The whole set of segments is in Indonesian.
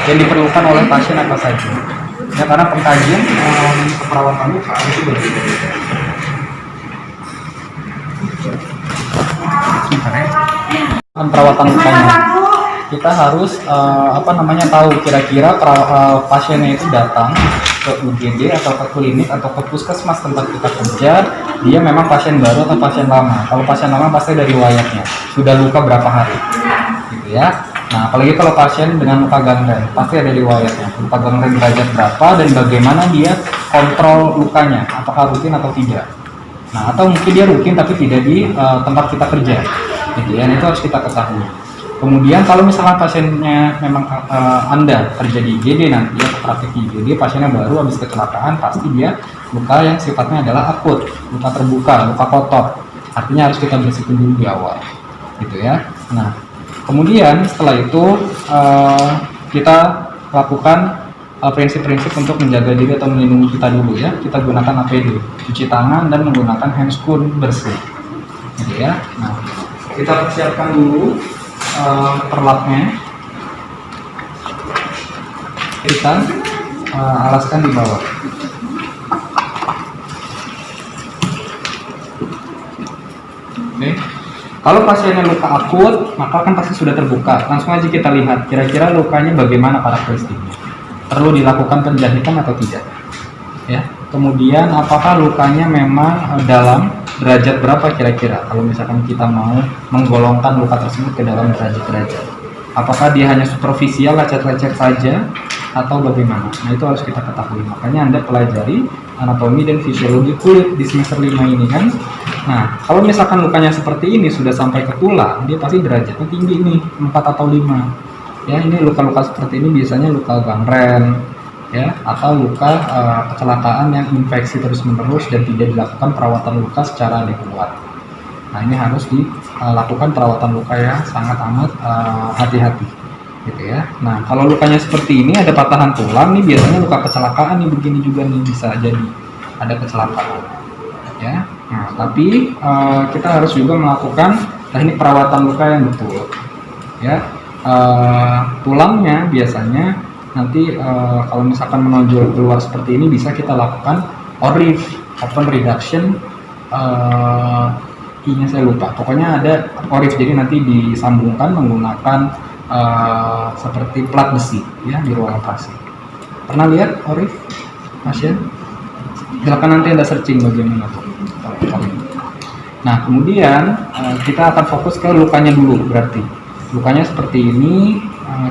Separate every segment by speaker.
Speaker 1: yang diperlukan oleh pasien apa saja. Ya, karena pengkajian keperawatan luka itu berbeda. Perawatan lukanya kita harus tahu kira-kira pasiennya itu datang ke UGD atau ke klinik atau ke puskesmas tempat kita kerja, dia memang pasien baru atau pasien lama. Kalau pasien lama pasti dari riwayatnya sudah luka berapa hari gitu ya. Nah, apalagi kalau pasien dengan luka gangren pasti ada riwayatnya, luka gangren derajat berapa dan bagaimana dia kontrol lukanya, apakah rutin atau tidak. Nah, atau mungkin dia rutin tapi tidak di tempat kita kerja gitu ya. Itu harus kita ketahui. Kemudian kalau misalkan pasiennya memang Anda kerja di IGD nanti ya, praktik di IGD, pasiennya baru habis kecelakaan, pasti dia luka yang sifatnya adalah akut, luka terbuka, luka kotor. Artinya harus kita bersihkan dulu di awal gitu ya. Nah, kemudian setelah itu kita lakukan prinsip-prinsip untuk menjaga diri atau melindungi kita dulu ya. Kita gunakan APD, cuci tangan dan menggunakan handscoon bersih gitu ya. Nah, kita persiapkan dulu perlapnya, kita alaskan di bawah. Oke. Kalau pasiennya luka akut, maka kan pasti sudah terbuka. Langsung aja kita lihat kira-kira lukanya bagaimana karakteristiknya. Perlu dilakukan penjahitan atau tidak? Ya. Kemudian apakah lukanya memang dalam, derajat berapa kira-kira kalau misalkan kita mau menggolongkan luka tersebut ke dalam derajat-derajat. Apakah dia hanya superficial, lecet-lecet saja atau bagaimana? Nah, itu harus kita ketahui. Makanya Anda pelajari anatomi dan fisiologi kulit di semester 5 ini kan. Nah, kalau misalkan lukanya seperti ini sudah sampai ke tulang, dia pasti derajatnya tinggi nih, 4 atau 5. Ya, ini luka-luka seperti ini biasanya luka gangren ya, atau luka kecelakaan yang infeksi terus-menerus dan tidak dilakukan perawatan luka secara adekuat. Nah, ini harus dilakukan perawatan luka yang sangat amat hati-hati gitu ya. Nah, kalau lukanya seperti ini ada patahan tulang nih, biasanya luka kecelakaan nih, begini juga nih bisa jadi ada kecelakaan ya. Nah, tapi kita harus juga melakukan teknik perawatan luka yang betul ya. Tulangnya biasanya nanti kalau misalkan menonjol keluar seperti ini bisa kita lakukan ORIF, open reduction, I-nya saya lupa, pokoknya ada ORIF, jadi nanti disambungkan menggunakan seperti plat besi ya di ruang operasi. Pernah lihat ORIF pasien? Silakan nanti Anda searching bagaimana tuh. Nah, kemudian kita akan fokus ke lukanya dulu. Berarti lukanya seperti ini,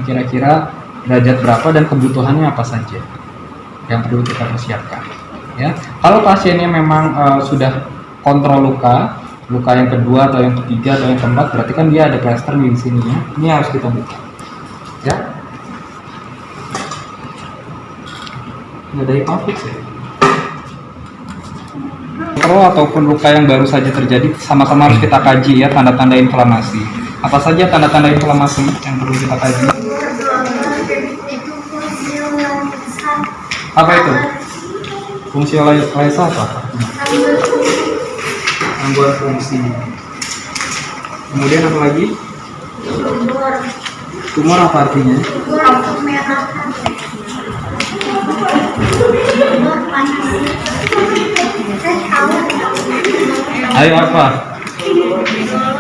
Speaker 1: kira-kira derajat berapa dan kebutuhannya apa saja yang perlu kita persiapkan ya. Kalau pasiennya memang sudah kontrol luka yang kedua atau yang ketiga atau yang keempat, berarti kan dia ada plaster di sini ya. Ini harus kita buka ya. Nggak ada hipofix ya. Kontrol ataupun luka yang baru saja terjadi sama-sama harus kita kaji ya, tanda-tanda inflamasi. Apa saja tanda-tanda inflamasi yang perlu kita kaji? Apa itu? Fungsi Laisa apa? Gangguan fungsi. Kemudian apa lagi? Tumor apa artinya? Ayo apa?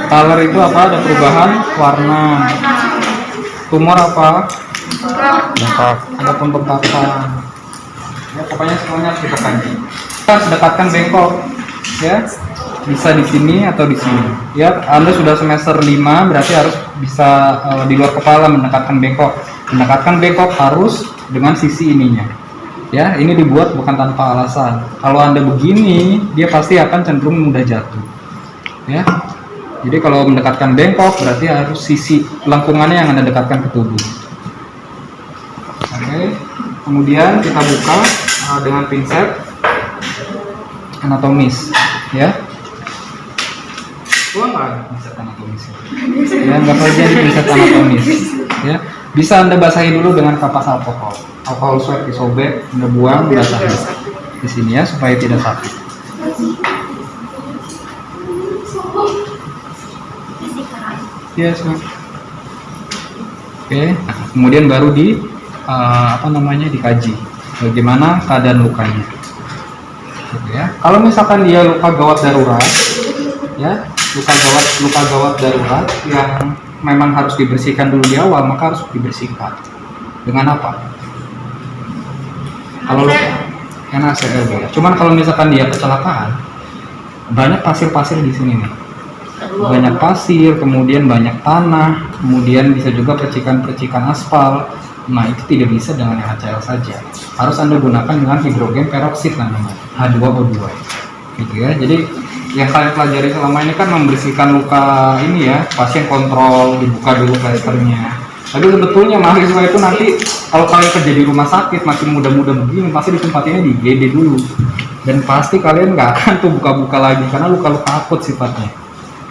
Speaker 1: Color itu apa? Ada perubahan warna. Tumor apa? Bengkak. Ada pembengkakan. Ya, pokoknya semuanya harus kita kaji. Kita harus dekatkan bengkok ya, bisa di sini atau di sini ya. Anda sudah semester 5 berarti harus bisa di luar kepala mendekatkan bengkok. Mendekatkan bengkok harus dengan sisi ininya ya. Ini dibuat bukan tanpa alasan. Kalau Anda begini, dia pasti akan cenderung mudah jatuh ya. Jadi kalau mendekatkan bengkok berarti harus sisi lengkungannya yang Anda dekatkan ke tubuh. Oke. Kemudian kita buka dengan pinset anatomis ya. Nggak ada pinset anatomis ya, nggak saja di pinset anatomis ya. Bisa Anda basahi dulu dengan kapas alkohol swab, disobek, Anda buang, basahi di sini ya supaya tidak sakit. Yes, oke. Kemudian baru di dikaji bagaimana keadaan lukanya. Gitu ya. Kalau misalkan dia luka gawat darurat, ya luka gawat darurat yang memang harus dibersihkan dulu di awal, maka harus dibersihkan. Dengan apa? Kalau NaCl ya. Cuman kalau misalkan dia kecelakaan, banyak pasir-pasir di sini nih. Banyak pasir, kemudian banyak tanah, kemudian bisa juga percikan-percikan aspal. Nah, itu tidak bisa dengan NaCl saja. Harus Anda gunakan dengan hidrogen peroksid namanya, H2O2. Gitu ya. Jadi yang kalian pelajari selama ini kan membersihkan luka ini ya, pasien kontrol, dibuka dulu plasternya. Tapi sebetulnya mahasiswa itu nanti kalau kalian kerja di rumah sakit makin muda-muda begini, pasti ditempatinnya di IGD dulu. Dan pasti kalian nggak akan tuh buka-buka lagi karena luka-luka akut sifatnya.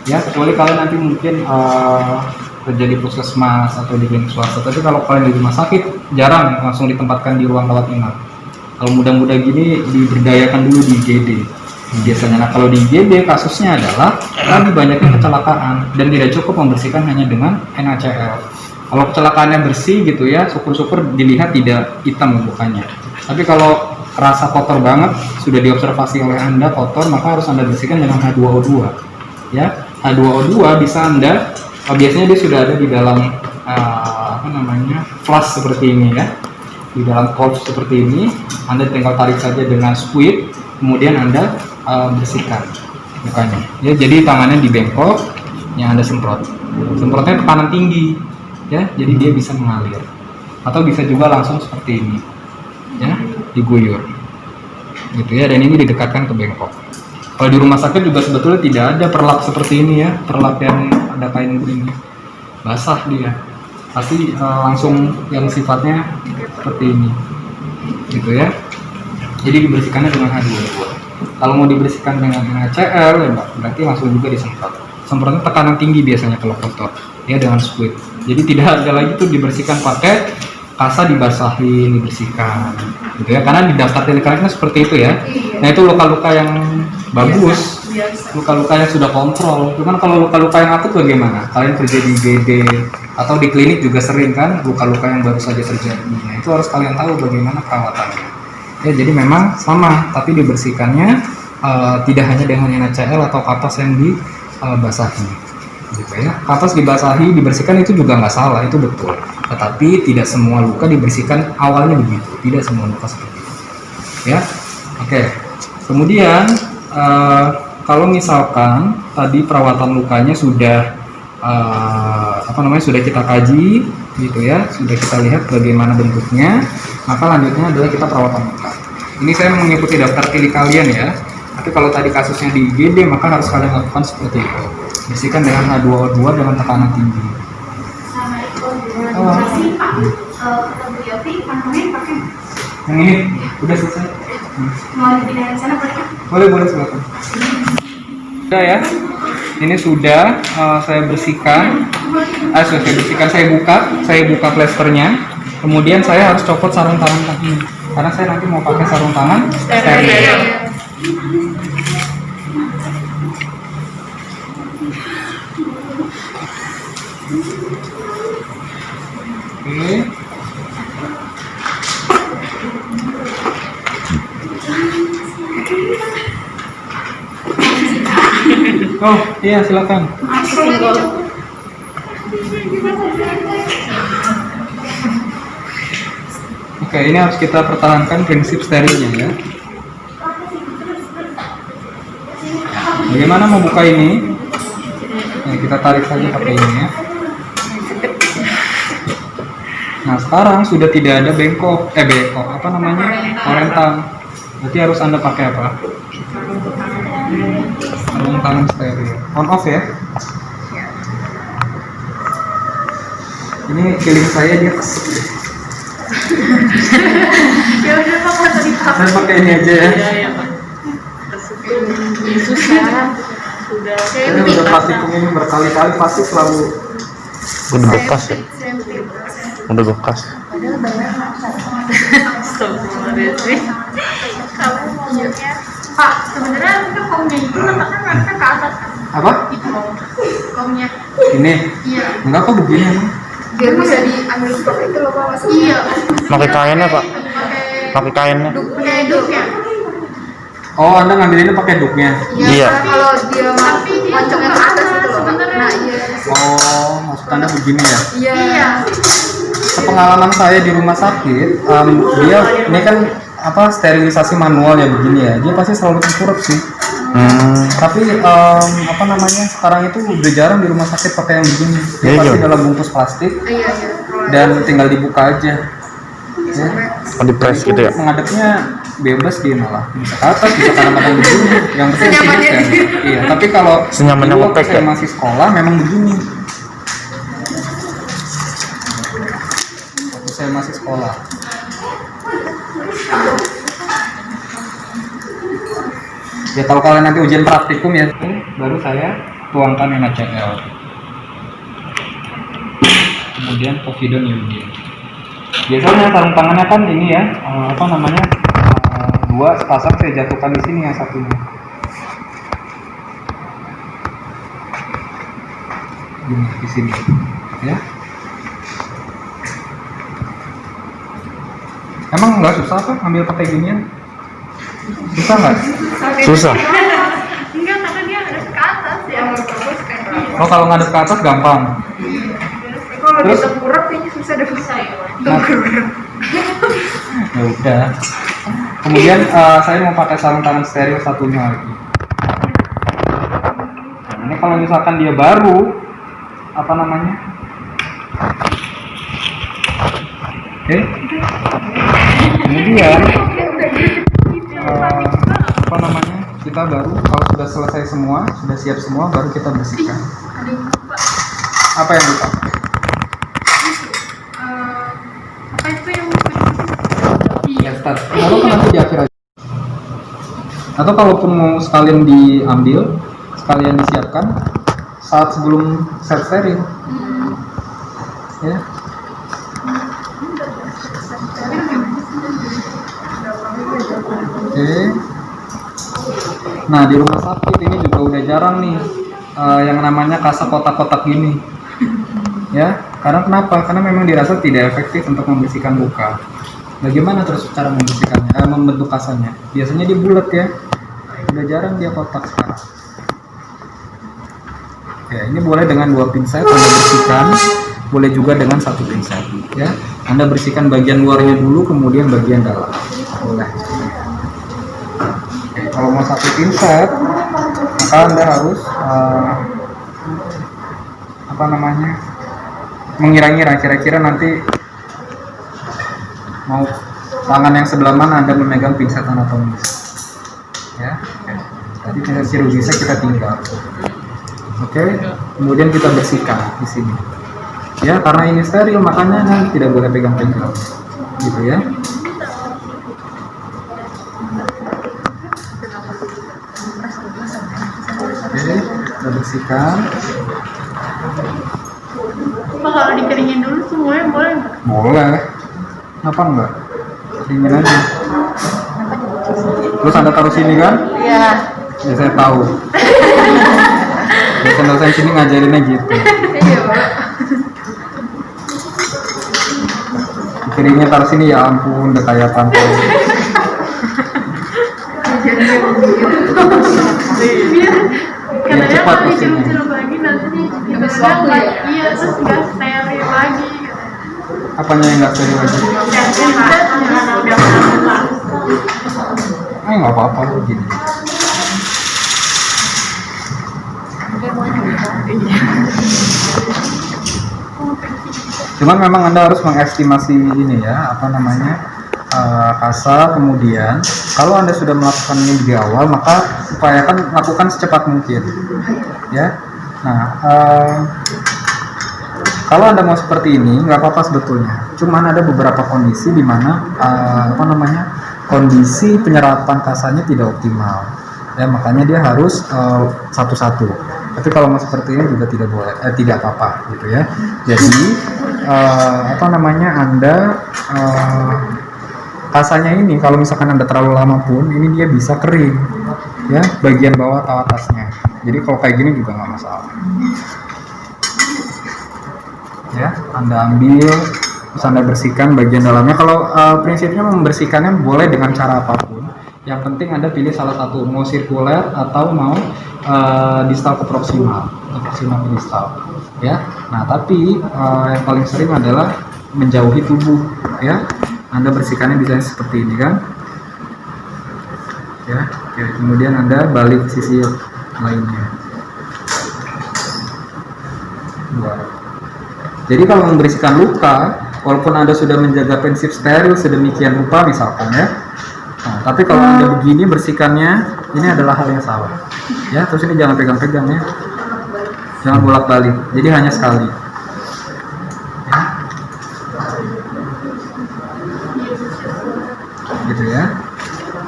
Speaker 1: Ya, kecuali kalian nanti mungkin kerja di puskesmas atau di klinik swasta. Tapi kalau kalian di rumah sakit jarang langsung ditempatkan di ruang rawat inap. Kalau muda-muda gini diberdayakan dulu di IGD. Biasanya, nah kalau di IGD kasusnya adalah lebih banyaknya kecelakaan dan tidak cukup membersihkan hanya dengan NaCl. Kalau kecelakaannya bersih gitu ya, syukur-syukur dilihat tidak hitam lukanya. Tapi kalau kerasa kotor banget, sudah diobservasi oleh Anda kotor, maka harus Anda bersihkan dengan H2O2. Ya, H2O2 bisa Anda, biasanya dia sudah ada di dalam flask seperti ini ya. Di dalam pouch seperti ini, Anda tinggal tarik saja dengan squid, kemudian Anda bersihkan lukanya. Ya, jadi tangannya dibengkok, yang Anda semprot. Semprotnya tekanan tinggi. Ya, jadi dia bisa mengalir atau bisa juga langsung seperti ini ya, diguyur gitu ya, dan ini didekatkan ke bengkok. Kalau di rumah sakit juga sebetulnya tidak ada perlap seperti ini ya, perlap yang ada kain ini basah, dia pasti langsung yang sifatnya seperti ini gitu ya. Jadi dibersihkannya dengan H2O2. Kalau mau dibersihkan dengan NaCl ya berarti langsung juga disemprot. Semprotnya tekanan tinggi biasanya kalau kotor ya, dengan squid. Jadi tidak ada lagi tuh dibersihkan pakai kasa dibasahin, dibersihkan gitu ya, karena di daftar delikatnya seperti itu ya. Nah, itu luka-luka yang bagus, luka-luka yang sudah kontrol. Cuman kalau luka-luka yang akut bagaimana? Kalian kerja di IGD atau di klinik juga sering kan luka-luka yang baru saja terjadi. Nah, itu harus kalian tahu bagaimana perawatannya. Ya, jadi memang sama, tapi dibersihkannya tidak hanya dengan NaCl atau kapas yang dibasahi. Gitu ya. Kapas dibasahi, dibersihkan itu juga nggak salah, itu betul. Tetapi tidak semua luka dibersihkan awalnya begitu, tidak semua luka seperti itu. Ya, oke. Kemudian kalau misalkan tadi perawatan lukanya sudah sudah kita kaji, gitu ya, sudah kita lihat bagaimana bentuknya, maka lanjutnya adalah kita perawatan luka. Ini saya mengikuti daftar pilih kalian ya. Tapi kalau tadi kasusnya di IGD, maka harus kalian lakukan seperti itu. Bersihkan dengan H2O2 dengan tekanan tinggi. Yang ini udah selesai.
Speaker 2: Mau dipindahin sana boleh?
Speaker 1: Boleh silakan. Sudah ya. Ini sudah saya bersihkan. Saya buka plasternya. Kemudian saya harus copot sarung tangan kaki ini, karena saya nanti mau pakai sarung tangan steril. Oke. Oh iya, silakan. Oke, ini harus kita pertahankan prinsip sterilnya ya. Bagaimana membuka ini? Nah, kita tarik saja pakai ini ya. Nah, sekarang sudah tidak ada orentang. Berarti harus Anda pakai apa? Sarung tangan steril. On off ya. Ini feeling saya dia kesek.
Speaker 2: Ya udah Pak, tadi Pak.
Speaker 1: Saya pakai ini aja ya.
Speaker 3: Iya, Pak. Susah.
Speaker 1: Saya udah praktikum ini berkali-kali, pasti selalu
Speaker 4: udah bekas ya, udah bekas.
Speaker 3: Astagfirullahaladzim.
Speaker 2: Kamu maunya Pak, sebenarnya itu komnya itu letakkan mereka ke atas kan?
Speaker 1: apa?
Speaker 2: Itu komnya.
Speaker 1: Ini
Speaker 2: Iya.
Speaker 1: enggak kok begini emang.
Speaker 2: biar bisa diambil seperti itu loh Pak, maksudnya. Iya.
Speaker 4: Pakai kainnya Pak, pakai kainnya.
Speaker 2: Pakai duknya.
Speaker 1: Oh, Anda ngambilinnya pakai duknya?
Speaker 4: Iya.
Speaker 2: Kalau dia macamnya ke atas gitu loh Pak. Nah iya.
Speaker 1: Oh, maksud Anda begini ya?
Speaker 2: Iya.
Speaker 1: Sepengalaman saya di rumah sakit, dia ini kan apa sterilisasi manual ya begini ya, dia pasti selalu tengkurap sih. Tapi apa namanya, sekarang itu udah jarang di rumah sakit pakai yang begini. Dia
Speaker 4: Iya,
Speaker 1: pasti
Speaker 4: iya.
Speaker 1: dalam bungkus plastik
Speaker 2: Iya.
Speaker 1: dan tinggal dibuka aja. Ya.
Speaker 4: Oh, di press gitu ya.
Speaker 1: Menghadapnya bebas dia malah bisa ke atas, bisa kadang-kadang begini. Yang penting
Speaker 2: Senyamannya
Speaker 1: sih,
Speaker 2: dia.
Speaker 1: iya. Tapi kalau
Speaker 4: Senyamannya
Speaker 1: dulu waktu
Speaker 4: ngepek
Speaker 1: saya
Speaker 4: ya?
Speaker 1: masih sekolah memang begini. Waktu saya masih sekolah. Ya kalau kalian nanti ujian praktikum ya, baru saya tuangkan NaCl. Kemudian povidone iodine. Biasanya sarung tangannya kan ini ya, apa namanya, dua sepasang saya jatuhkan di sini yang satunya. Ini di sini, ya. Emang nggak susah apa ngambil pakai ginian? Susah nggak?
Speaker 4: Susah.
Speaker 2: Enggak, karena dia ada ke atas ya.
Speaker 1: Oh kalau ngadep ke atas gampang.
Speaker 2: Kalau
Speaker 1: Terus?
Speaker 2: kita kurang kayaknya susah deh saya.
Speaker 1: Nah, ya udah. Kemudian saya mau pakai sarung tangan steril satunya lagi. Nah, ini kalau misalkan dia baru, apa namanya? Oke. Kemudian apa namanya? Kita baru kalau sudah selesai semua, sudah siap semua, baru kita bersihkan. Apa yang lupa?
Speaker 2: Apa itu yang
Speaker 1: Ya start. Lalu kan nanti di akhir aja. Atau kalaupun mau sekalian diambil, sekalian disiapkan saat sebelum set steril. Ya. Oke. Nah di rumah sakit ini juga udah jarang nih yang namanya kasa kotak-kotak gini. Ya, karena kenapa? Karena memang dirasa tidak efektif untuk membersihkan luka. Bagaimana terus cara membersihkannya? Membentuk kasanya. Biasanya dia bulat ya. Udah jarang dia kotak sekarang. Oke, ini boleh dengan 2 pinset Anda bersihkan, boleh juga dengan 1 pinset. Ya, Anda bersihkan bagian luarnya dulu, kemudian bagian dalam. Boleh. Oke, kalau mau 1 pinset, maka Anda harus apa namanya? Mengira-ngira kira-kira nanti mau tangan yang sebelah mana Anda memegang pinset anatomis. Ya. Oke. Tadi pinset chirurgisnya kita tinggal. Oke. Kemudian kita bersihkan di sini. Ya, karena ini steril makanya nanti tidak boleh pegang-pegang. Gitu ya. Oke, kita bersihkan.
Speaker 2: Pak, kalau dikeringin dulu semuanya boleh nggak?
Speaker 1: Boleh. Kenapa enggak? Dingin aja. Terus Anda taruh sini kan?
Speaker 2: Iya.
Speaker 1: Ya saya tahu. Dosen-dosen sini ngajarinnya gitu.
Speaker 2: Iya Pak.
Speaker 1: Piringnya taruh sini, ya ampun, udah kayak pantai.
Speaker 2: Biar katanya
Speaker 1: cepat
Speaker 2: kalau
Speaker 1: pastinya.
Speaker 2: dicelup lagi nanti
Speaker 3: Habis waktu ya?
Speaker 2: Iya, terus nggak steril lagi.
Speaker 1: Apanya yang nggak steril lagi? Nggak apa-apa gini. Cuman memang Anda harus mengestimasi ini ya, apa namanya, kasa. Kemudian kalau Anda sudah melakukan ini di awal, maka upayakan lakukan secepat mungkin ya. Nah, kalau Anda mau seperti ini nggak apa-apa sebetulnya, cuman ada beberapa kondisi di mana apa namanya, kondisi penyerapan kasanya tidak optimal ya, makanya dia harus satu-satu. Tapi kalau mau seperti ini juga tidak boleh, tidak apa-apa gitu ya. Jadi apa namanya, Anda kasanya ini kalau misalkan Anda terlalu lama pun ini dia bisa kering ya, bagian bawah atau atasnya. Jadi kalau kayak gini juga nggak masalah. Ya, Anda ambil, terus Anda bersihkan bagian dalamnya. Kalau prinsipnya membersihkannya boleh dengan cara apapun. Yang penting Anda pilih salah satu, mau sirkuler atau mau distal ke proksimal ke distal. Ya, nah tapi yang paling sering adalah menjauhi tubuh. Ya, Anda bersihkannya bisa seperti ini kan. Ya, oke. Kemudian Anda balik sisi lainnya. Dua. Jadi kalau membersihkan luka, walaupun Anda sudah menjaga prinsip steril sedemikian rupa misalkan ya, nah, tapi kalau Anda begini bersihkannya, ini adalah hal yang salah. Ya, terus ini jangan pegang-pegang ya, jangan bolak-balik. Jadi hanya sekali. Ya. Gitu ya.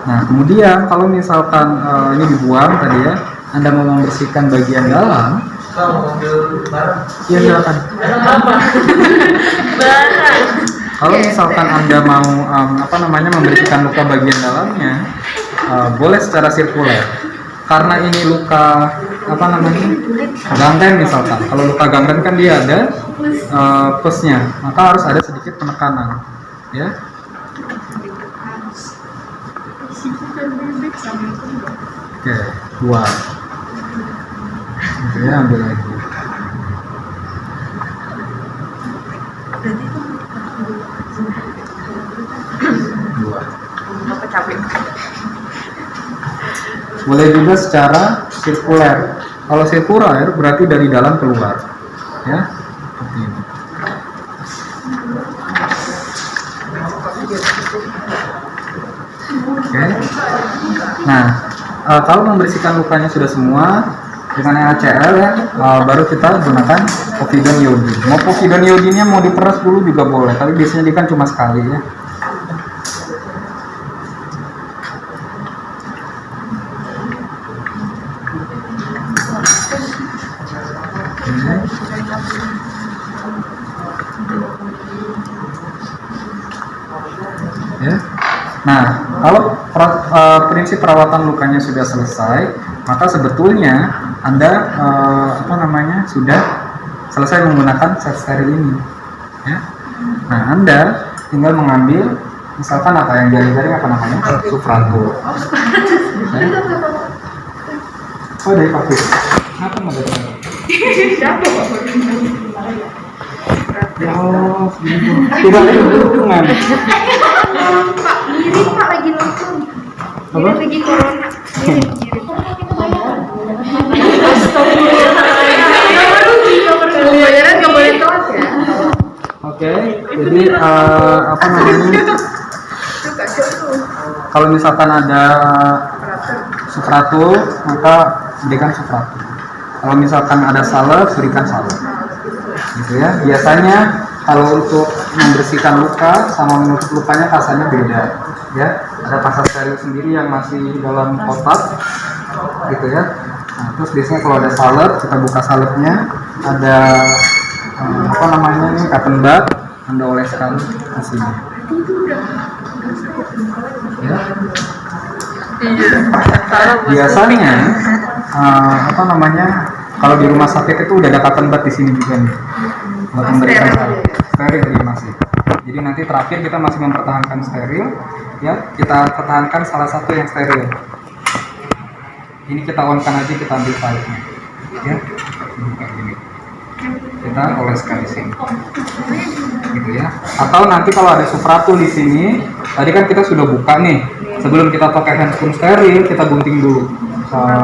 Speaker 1: Nah, kemudian kalau misalkan ini dibuang tadi ya, Anda mau membersihkan bagian dalam. Iya, silakan. Kalau misalkan Anda mau membersihkan luka bagian dalamnya, boleh secara sirkuler. Karena ini luka gangren misalkan. Kalau luka gangren kan dia ada plusnya, maka harus ada sedikit penekanan, ya. Oke, dua. Oke, ambil lagi. Dua. Boleh juga secara sirkuler. Kalau sirkuler berarti dari dalam keluar, ya, seperti ini. Oke. Nah, kalau membersihkan lukanya sudah semua dengan NaCl ya, baru kita gunakan povidone iodin. Mau povidone iodinnya mau diperas dulu juga boleh, tapi biasanya dia kan cuma sekali ya. Ya. Nah, kalau prinsip perawatan lukanya sudah selesai, maka sebetulnya Anda sudah selesai menggunakan set steril ini. Ya. Nah, Anda tinggal mengambil, misalkan apa yang garing-garing apa namanya? Sufrato. Ya. Oh, dari papir. Kenapa nggak dari?
Speaker 2: Siapa Pak?
Speaker 1: Ya Allah, tidak ada hubungan.
Speaker 2: Pak, mirip Pak lagi nonton.
Speaker 1: Apa?
Speaker 2: Mirip lagi corona. Mirip. Bayaran nggak boleh telat ya.
Speaker 1: Oke, jadi kalau misalkan ada sufrato, maka berikan sufrato. Kalau misalkan ada salep, berikan salep. Gitu ya. Biasanya kalau untuk membersihkan luka sama menutup lukanya kasarnya beda. Ya, ada pasta steril sendiri yang masih dalam kotak, gitu ya. Nah, terus biasanya kalau ada salep, kita buka salepnya, ada ini cotton bud, Anda oleskan ke sini. Ya. Biasanya kalau di rumah sakit itu udah ada cotton bud di sini juga nih, buat memberikan steril dia masih. Jadi nanti terakhir kita masih mempertahankan steril, ya, kita pertahankan salah satu yang steril. Ini kita on-kan aja, kita ambil filenya, ya, buka gini, kita oleskan di sini, gitu ya. Atau nanti kalau ada sufrato di sini, tadi kan kita sudah buka nih, sebelum kita pakai handscoon steril, kita gunting dulu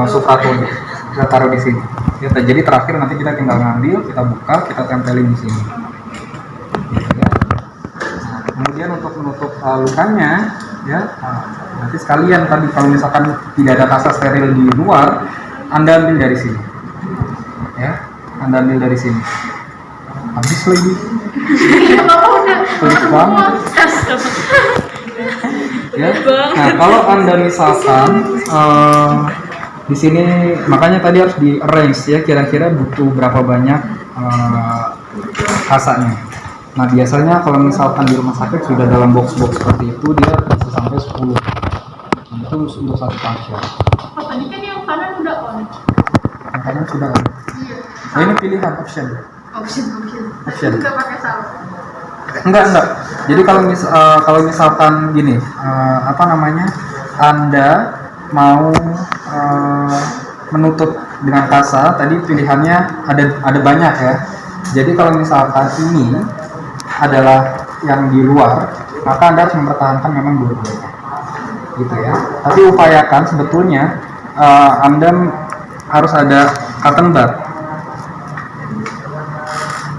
Speaker 1: sufratonya, kita taruh di sini. Ya, jadi terakhir nanti kita tinggal ngambil, kita buka, kita tempelin di sini. Gitu ya. Nah, kemudian untuk menutup lukanya, ya, nanti sekalian tadi kalau misalkan tidak ada kasa steril di luar, Anda ambil dari sini. Ya, Anda ambil dari sini. Habis lagi. Pelit banget. Ya. Nah, kalau Anda misalkan di sini, makanya tadi harus di arrange ya, kira-kira butuh berapa banyak kasanya. Nah, biasanya kalau misalkan di rumah sakit sudah dalam box-box seperti itu, dia bisa sampai 10. Nah, itu untuk satu pasien.
Speaker 2: Apa ini kan yang kanan udah on?
Speaker 1: Yang kanan sudah on. Nah, ini pilihan option.
Speaker 2: Oh, Option.
Speaker 1: Option.
Speaker 2: Nggak pakai salep.
Speaker 1: Enggak. Jadi kalau misalkan gini, apa namanya, Anda mau menutup dengan kasa, tadi pilihannya ada banyak ya. Jadi kalau misalkan ini adalah yang di luar, maka Anda harus mempertahankan memang dua-duanya, gitu ya. Tapi upayakan sebetulnya Anda harus ada cotton bud,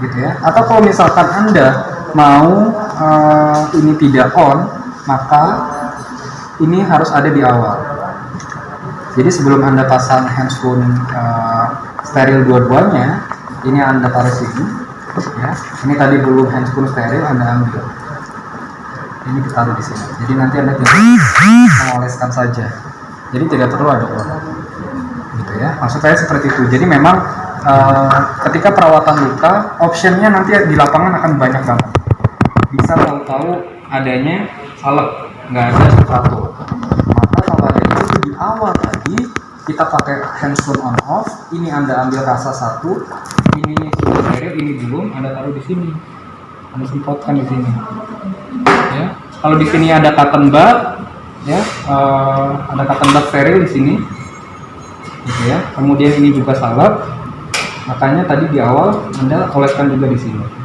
Speaker 1: gitu ya. Atau kalau misalkan Anda mau ini tidak on, maka ini harus ada di awal. Jadi sebelum Anda pasang handsphone steril dua-duanya, ini Anda taruh sini, ya. Ini tadi belum handsphone steril, Anda ambil. Ini ditaruh di sini. Jadi nanti Anda tinggal mengoleskan saja. Jadi tidak perlu ada on, gitu ya. Maksud saya seperti itu. Jadi memang ketika perawatan luka, optionnya nanti di lapangan akan banyak banget. Bisa tahu-tahu adanya salep, nggak ada sepatu. Maka kalau ada itu di awal tadi kita pakai handsphone on off. Ini Anda ambil kasa satu, ini sudah steril, ini belum, Anda taruh di sini. Anda semprotkan di sini. Ya. Kalau di sini ada cotton bud, ya, ada cotton bud steril di sini, gitu ya. Kemudian ini juga salep. Makanya tadi di awal Anda oleskan juga di sini.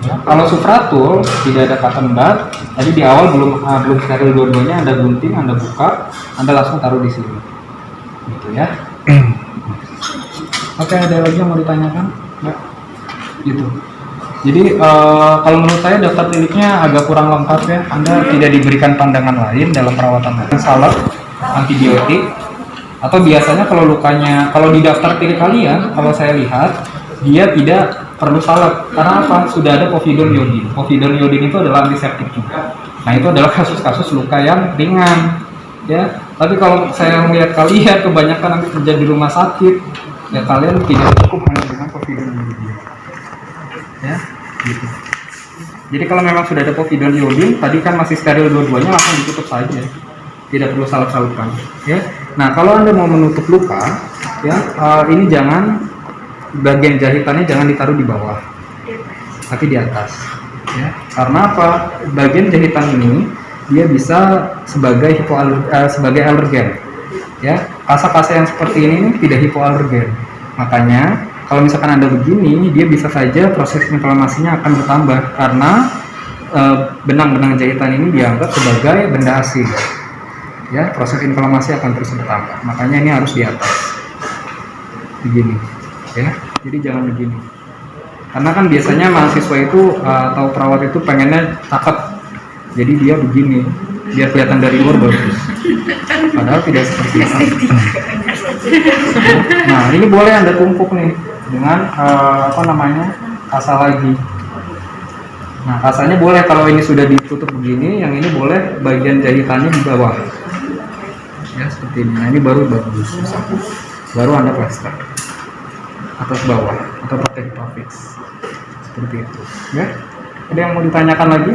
Speaker 1: Ya, kalau Supratul tidak ada cotton bud, tadi di awal belum steril dua-duanya, Anda gunting, Anda buka, Anda langsung taruh di sini, gitu ya. Oke, ada lagi yang mau ditanyakan? Ya, gitu. Jadi kalau menurut saya daftar kliniknya agak kurang lengkap ya. Anda tidak diberikan pandangan lain dalam perawatan salep, antibiotik, atau biasanya kalau lukanya, kalau di daftar klinik kalian, kalau saya lihat dia tidak perlu salep. Karena apa? Sudah ada povidone iodin. Povidone iodin itu adalah antiseptik juga. Nah, itu adalah kasus-kasus luka yang ringan, ya. Tapi kalau saya melihat kalian kebanyakan nanti kerja di rumah sakit, ya kalian tidak cukup hanya dengan povidone iodin, ya, gitu. Jadi kalau memang sudah ada povidone iodin, tadi kan masih steril dua-duanya, langsung ditutup saja, tidak perlu salep-salepkan, ya. Nah, kalau Anda mau menutup luka, ya, ini jangan, bagian jahitannya jangan ditaruh di bawah, tapi di atas, ya. Karena apa? Bagian jahitan ini dia bisa sebagai sebagai alergen, ya. Kasa-kasa yang seperti ini tidak hipoalergen. Makanya kalau misalkan Anda begini, dia bisa saja proses inflamasinya akan bertambah karena benang-benang jahitan ini dianggap sebagai benda asing, ya. Proses inflamasi akan terus bertambah. Makanya ini harus di atas, begini, ya. Jadi jangan begini. Karena kan biasanya mahasiswa itu atau perawat itu pengennya cakep, jadi dia begini biar kelihatan dari luar bagus, padahal tidak seperti itu. Nah, ini boleh Anda tumpuk nih dengan apa namanya, kasa lagi. Nah, kasanya boleh kalau ini sudah ditutup begini, yang ini boleh bagian jahitannya di bawah, ya, seperti ini. Nah, ini baru bagus, baru Anda plester atas bawah atau pakai hipafix seperti itu, ya. Ada yang mau ditanyakan lagi?